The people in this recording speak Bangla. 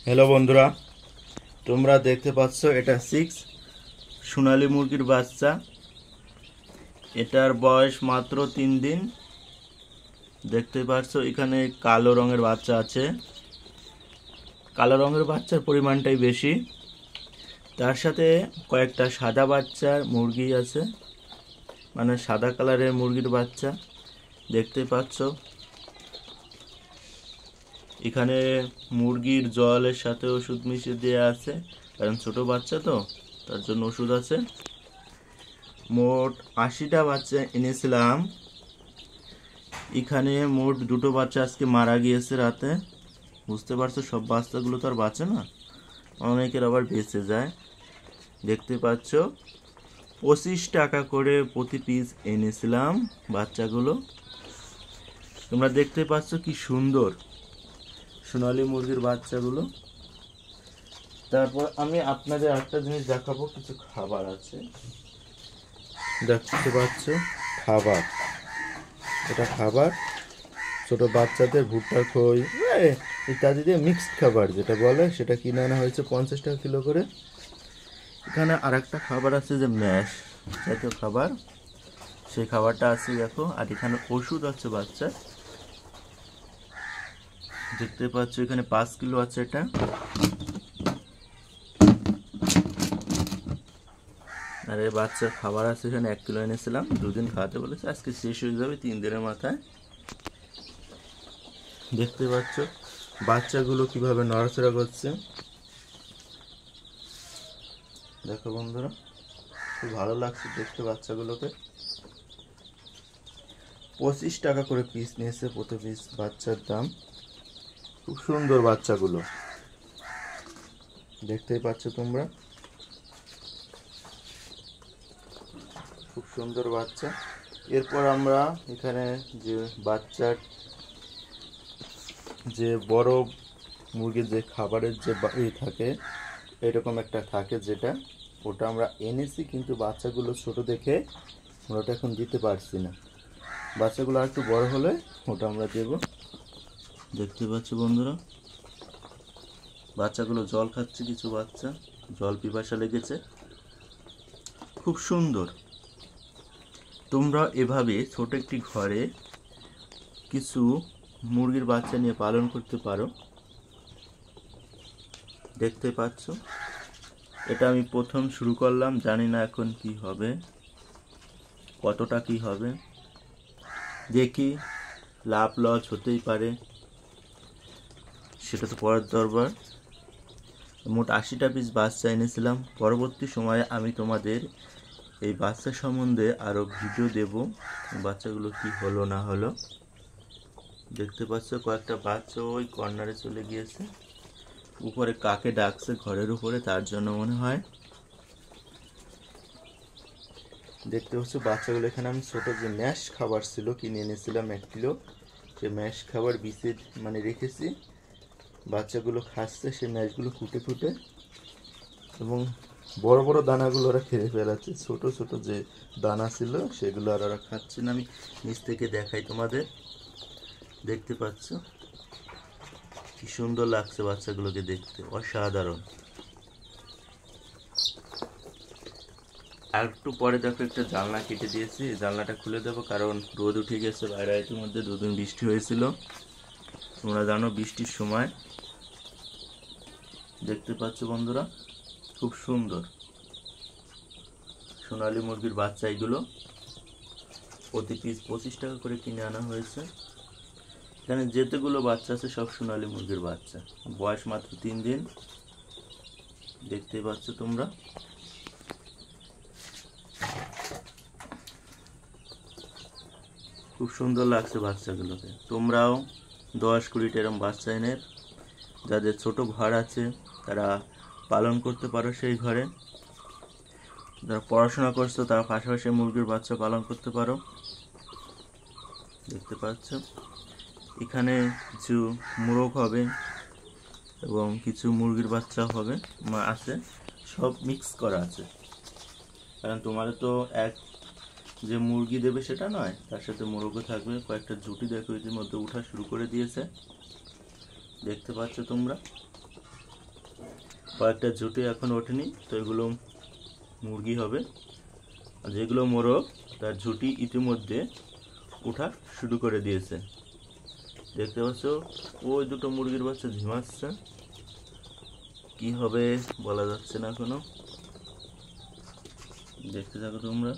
হ্যালো বন্ধুরা, তোমরা দেখতে পাচ্ছ এটা 6 সোনালী মুরগির বাচ্চা। এটার বয়স মাত্র 3 দিন। দেখতে পাচ্ছ এখানে কালো রঙের বাচ্চা আছে। কালো রঙের বাচ্চার পরিমাণটাই বেশি, তার সাথে কয়েকটা সাদা বাচ্চার মুরগি আছে, মানে সাদা কালারের মুরগির বাচ্চা দেখতে পাচ্ছ। এখানে মুরগির জলের সাথে ওষুধ মিশিয়ে দেওয়া আছে, কারণ ছোট বাচ্চা তো, তার জন্য ওষুধ আছে। মোট 80টা বাচ্চা এনেছিলাম। এখানে মোট 2টো বাচ্চা আজকে মারা গিয়েছে রাতে। বুঝতে পারছো, সব বাচ্চাগুলো তো আর বাঁচে না, অনেকের আবার বেঁচে যায়। দেখতে পাচ্ছ 25 টাকা করে প্রতি পিস এনেছিলাম বাচ্চাগুলো। তোমরা দেখতে পাচ্ছ কি সুন্দর সোনালী মুরগির বাচ্চাগুলো। তারপর আমি আপনাদের একটা জিনিস দেখাবো, কিছু খাবার আছে। দেখতে পাচ্ছ খাবার, এটা খাবার ছোট বাচ্চাদের ভুট্টা খই ইত্যাদি দিয়ে মিক্সড খাবার যেটা বলে, সেটা কিনে আনা হয়েছে 50 টাকা কিলো করে। এখানে আরেকটা খাবার আছে যে ম্যাশ জাতীয় খাবার, সেই খাবারটা আছে দেখো। আর এখানে ওষুধ আছে বাচ্চার, দেখতে পাচ্ছ এখানে 5 কিলো আছে এটা। আর এই বাচ্চার খাবার আছে এখানে 1 কিলো এনেছিলাম, 2 দিন খাওয়াতে বলেছে, আজকে শেষ হয়ে যাবে 3 দিনের মাথায়। দেখতে পাচ্ছ বাচ্চাগুলো কিভাবে নড়াচড়া করছে, দেখো বন্ধুরা, খুব ভালো লাগছে দেখতে বাচ্চাগুলোকে। 25 টাকা করে পিস নিয়েছে প্রতি পিস বাচ্চার দাম। খুব সুন্দর বাচ্চাগুলো, দেখতেই পাচ্ছ তোমরা, খুব সুন্দর বাচ্চা। এরপর আমরা এখানে যে বাচ্চার যে বড় মুরগির যে খাবারের যে থাকে, এরকম একটা থাকে যেটা, ওটা আমরা এনেছি, কিন্তু বাচ্চাগুলো ছোট দেখে আমরা ওটা এখন দিতে পারছি না। বাচ্চাগুলো আর একটু বড় হলে ওটা আমরা দেব। দেখতে পাচ্ছ বন্ধুরা, বাচ্চাগুলো জল খাচ্ছে, কিছু বাচ্চা জল পিপাসা লেগেছে, খুব সুন্দর। তোমরা এভাবে ছোট একটি ঘরে কিছু মুরগির বাচ্চা নিয়ে পালন করতে পারো। দেখতে পাচ্ছ এটা আমি প্রথম শুরু করলাম, জানি না এখন কি হবে, কতটা কি হবে, দেখি। লাভ লস হতেই পারে, সেটা তো পরের দরবার। মোট 80টা পিস বাচ্চা এনেছিলাম। পরবর্তী সময়ে আমি তোমাদের এই বাচ্চা সম্বন্ধে আরও ভিডিও দেব, বাচ্চাগুলো কি হলো না হলো। দেখতে পাচ্ছ কয়েকটা বাচ্চা ওই কর্নারে চলে গিয়েছে, উপরে কাকে ডাকছে ঘরের উপরে, তার জন্য মনে হয়। দেখতে পাচ্ছ বাচ্চাগুলো, এখানে আমি ছোট যে ম্যাশ খাবার ছিল কিনে এনেছিলাম 1 কিলো, সে ম্যাশ খাবার বিছে মানে রেখেছি, বাচ্চাগুলো খাচ্ছে সে ম্যাশগুলো ফুটে ফুটে, এবং বড় বড় দানাগুলো ওরা খেয়ে ফেলাচ্ছে, ছোট ছোট যে দানা ছিল সেগুলো আর ওরা খাচ্ছে না। আমি নিচ থেকে দেখাই তোমাদের, দেখতে পাচ্ছ কি সুন্দর লাগছে বাচ্চাগুলোকে দেখতে, অসাধারণ। আর একটু পরে দেখো একটা জানলা কেটে দিয়েছি, জানলাটা খুলে দেবো, কারণ রোদ উঠে গেছে বাইরে। ইতিমধ্যে 2 দিন বৃষ্টি হয়েছিল, তোমরা জানো বৃষ্টির সময়। দেখতে পাচ্ছ বন্ধুরা, খুব সুন্দর সোনালী মুরগির বাচ্চা এগুলো। প্রতি পিস 25 টাকা করে কিনে আনা হয়েছে। এখানে যেতেগুলো বাচ্চা আছে সব সোনালী মুরগির বাচ্চা, বয়স মাত্র 3 দিন। দেখতে পাচ্ছ তোমরা, খুব সুন্দর লাগছে বাচ্চাগুলোকে। তোমরাও 10-20টা এরকম বাচ্চা এনে যাদের ছোট ঘর আছে তারা পালন করতে পারো। সেই ঘরে যারা পড়াশোনা করছো তারা পাশাপাশি মুরগির বাচ্চা পালন করতে পারো। দেখতে পাচ্ছ এখানে কিছু মোরগ হবে এবং কিছু মুরগির বাচ্চা হবে আছে, সব মিক্স করা আছে, কারণ তোমাদের তো এক যে মুরগি দেবে সেটা নয়, তার সাথে মোরগও থাকবে। কয়েকটা ঝুঁটি দেখো ইতিমধ্যে উঠা শুরু করে দিয়েছে, দেখতে পাচ্ছ তোমরা। কয়েকটা ঝুঁটি এখন ওঠেনি, তো এগুলো মুরগি হবে। আর যেগুলো মোরগ, তার ঝুঁটি ইতিমধ্যে ওঠা শুরু করে দিয়েছে। দেখতে পাচ্ছ ওই দুটো মুরগির বাচ্চা ঝিমাচ্ছে, কি হবে বলা যাচ্ছে না এখনো। দেখতে থাকো তোমরা।